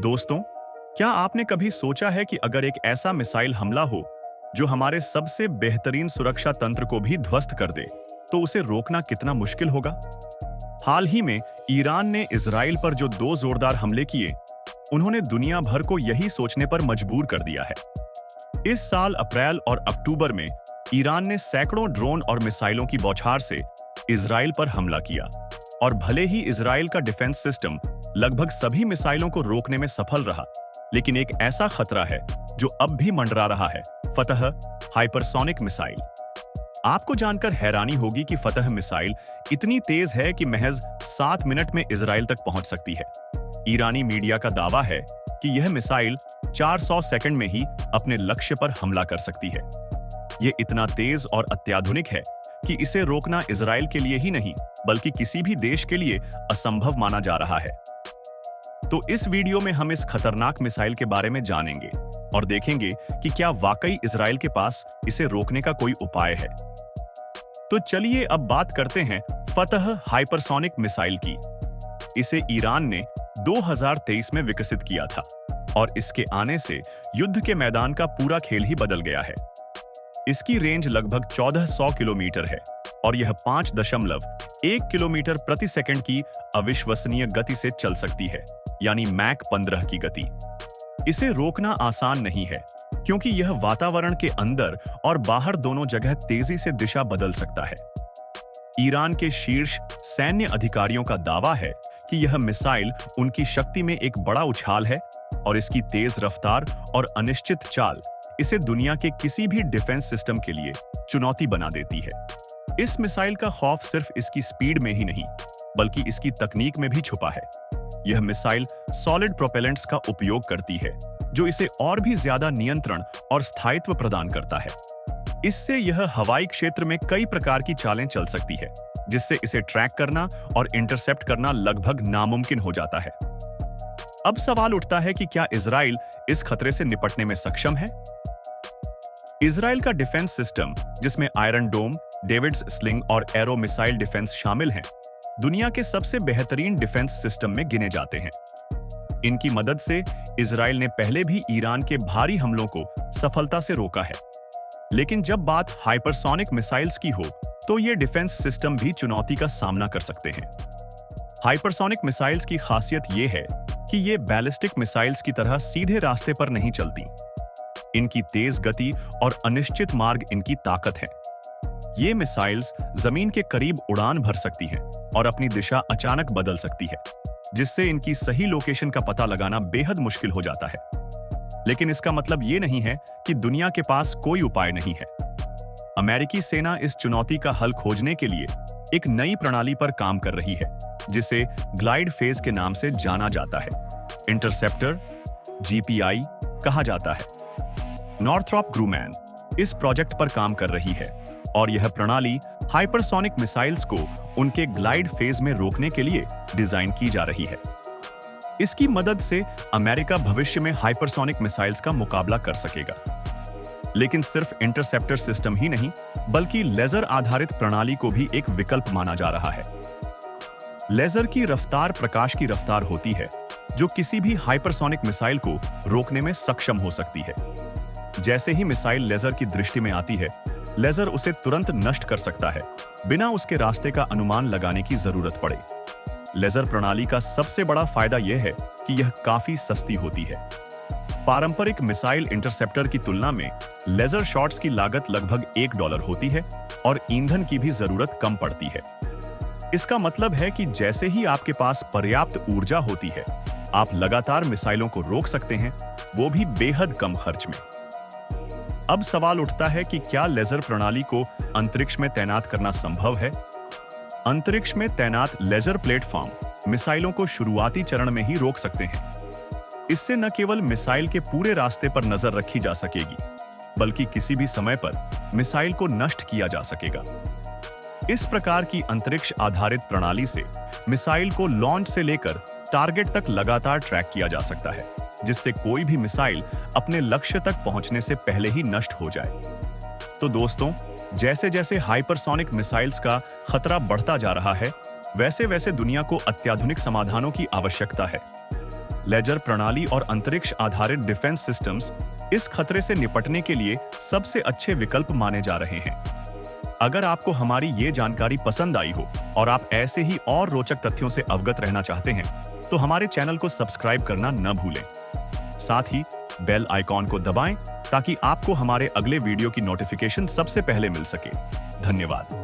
दोस्तों, क्या आपने कभी सोचा है कि अगर एक ऐसा मिसाइल हमला हो जो हमारे सबसे बेहतरीन सुरक्षा तंत्र को भी ध्वस्त कर दे, तो उसे रोकना कितना मुश्किल होगा? हाल ही में ईरान ने इजराइल पर जो दो जोरदार हमले किए, उन्होंने दुनिया भर को यही सोचने पर मजबूर कर दिया है। इस साल अप्रैल और अक्टूबर में ईरान ने सैकड़ों ड्रोन और मिसाइलों की बौछार से इजराइल पर हमला किया, और भले ही इजराइल का डिफेंस सिस्टम लगभग सभी मिसाइलों को रोकने में सफल रहा, लेकिन एक ऐसा खतरा है जो अब भी मंडरा रहा है: फतह हाइपरसोनिक मिसाइल। आपको जानकर हैरानी होगी कि फतह मिसाइल इतनी तेज है कि महज 7 मिनट में इजराइल तक पहुंच सकती है। ईरानी मीडिया का दावा है कि यह मिसाइल 400 सेकंड में ही अपने लक्ष्य पर हमला कर सकती है। यह इतना तेज और अत्याधुनिक है कि इसे रोकना इजराइल के लिए ही नहीं, बल्कि किसी भी देश के लिए असंभव माना जा रहा है। तो इस वीडियो में हम इस खतरनाक मिसाइल के बारे में जानेंगे और देखेंगे कि क्या वाकई इजराइल के पास इसे रोकने का कोई उपाय है। तो चलिए अब बात करते हैं फतह हाइपरसोनिक मिसाइल की। इसे ईरान ने 2023 में विकसित किया था, और इसके आने से युद्ध के मैदान का पूरा खेल ही बदल गया है। इसकी रेंज लगभग 1400 किलोमीटर है, और यह 5.1 किलोमीटर प्रति सेकंड की अविश्वसनीय गति से चल सकती है, यानी मैक 15 की गति। इसे रोकना आसान नहीं है, क्योंकि यह वातावरण के अंदर और बाहर दोनों जगह तेजी से दिशा बदल सकता है। ईरान के शीर्ष सैन्य अधिकारियों का दावा है कि यह मिसाइल उनकी शक्ति में एक बड़ा उछाल है, और इसकी तेज रफ्तार और अनिश्चित चाल इसे दुनिया के किसी भी डिफेंस सिस्टम के लिए चुनौती बना देती है। इस मिसाइल का खौफ सिर्फ इसकी स्पीड में ही नहीं, बल्कि इसकी तकनीक में भी छुपा है। यह मिसाइल सॉलिड प्रोपेलेंट्स का उपयोग करती है, जो इसे और भी ज्यादा नियंत्रण और स्थायित्व प्रदान करता है। इससे यह हवाई क्षेत्र में कई प्रकार की चालें चल सकती है, जिससे इसे ट्रैक करना और इंटरसेप्ट करना लगभग नामुमकिन हो जाता है। अब सवाल उठता है कि क्या इजराइल इस खतरे से निपटने में सक्षम है? इजराइल का डिफेंस सिस्टम, जिसमें आयरन डोम, डेविड्स स्लिंग और एरो मिसाइल डिफेंस शामिल हैं, दुनिया के सबसे बेहतरीन डिफेंस सिस्टम में गिने जाते हैं। इनकी मदद से इजराइल ने पहले भी ईरान के भारी हमलों को सफलता से रोका है। लेकिन जब बात हाइपरसोनिक मिसाइल्स की हो, तो ये डिफेंस सिस्टम भी चुनौती का सामना कर सकते हैं। हाइपरसोनिक मिसाइल्स की खासियत ये है कि ये बैलिस्टिक मिसाइल्स की तरह सीधे रास्ते पर नहीं चलती। इनकी तेज गति और अनिश्चित मार्ग इनकी ताकत है। ये मिसाइल्स जमीन के करीब उड़ान भर सकती हैं और अपनी दिशा अचानक बदल सकती है, जिससे इनकी सही लोकेशन का पता लगाना बेहद मुश्किल हो जाता है। लेकिन इसका मतलब ये नहीं है कि दुनिया के पास कोई उपाय नहीं है। अमेरिकी सेना इस चुनौती का हल खोजने के लिए एक नई प्रणाली पर काम कर रही है, जिसे ग्लाइड फेज के नाम से जाना जाता है। इंटरसेप्टर, जीपीआई कहा जाता है। नॉर्थरॉप ग्रूमैन इस प्रोजेक्ट पर काम कर रही है, और यह प्रणाली हाइपरसोनिक मिसाइल्स को उनके ग्लाइड फेज में रोकने के लिए डिजाइन की जा रही है। इसकी मदद से अमेरिका भविष्य में हाइपरसोनिक मिसाइल्स का मुकाबला कर सकेगा। लेकिन सिर्फ इंटरसेप्टर सिस्टम ही नहीं, बल्कि लेजर आधारित प्रणाली को भी एक विकल्प माना जा रहा है। लेजर की रफ्तार प्रकाश की रफ्तार होती है, जो किसी भी हाइपरसोनिक मिसाइल को रोकने में सक्षम हो सकती है। जैसे ही मिसाइल लेजर की दृष्टि में आती है, लेजर उसे तुरंत नष्ट कर सकता है, बिना उसके रास्ते का अनुमान लगाने की जरूरत पड़े। लेजर प्रणाली का सबसे बड़ा फायदा यह है कि यह काफी सस्ती होती है। पारंपरिक मिसाइल इंटरसेप्टर की तुलना में लेजर शॉट्स की लागत लगभग $1 होती है, और ईंधन की भी जरूरत कम पड़ती है। इसका मतलब है कि जैसे ही आपके पास पर्याप्त ऊर्जा होती है, आप लगातार मिसाइलों को रोक सकते हैं, वो भी बेहद कम खर्च में। अब सवाल उठता है कि क्या लेजर प्रणाली को अंतरिक्ष में तैनात करना संभव है? अंतरिक्ष में तैनात लेजर प्लेटफॉर्म मिसाइलों को शुरुआती चरण में ही रोक सकते हैं। इससे न केवल मिसाइल के पूरे रास्ते पर नजर रखी जा सकेगी, बल्कि किसी भी समय पर मिसाइल को नष्ट किया जा सकेगा। इस प्रकार की अंतरिक्ष आधारित प्रणाली से मिसाइल को लॉन्च से लेकर टारगेट तक लगातार ट्रैक किया जा सकता है, जिससे कोई भी मिसाइल अपने लक्ष्य तक पहुंचने से पहले ही नष्ट हो जाए। तो दोस्तों, जैसे जैसे हाइपरसोनिक मिसाइल्स का खतरा बढ़ता जा रहा है, वैसे वैसे दुनिया को अत्याधुनिक समाधानों की आवश्यकता है। लेजर प्रणाली और अंतरिक्ष आधारित डिफेंस सिस्टम्स इस खतरे से निपटने के लिए सबसे अच्छे विकल्प माने जा रहे हैं। अगर आपको हमारी ये जानकारी पसंद आई हो और आप ऐसे ही और रोचक तथ्यों से अवगत रहना चाहते हैं, तो हमारे चैनल को सब्सक्राइब करना न भूलें। साथ ही बेल आइकॉन को दबाएं ताकि आपको हमारे अगले वीडियो की नोटिफिकेशन सबसे पहले मिल सके। धन्यवाद।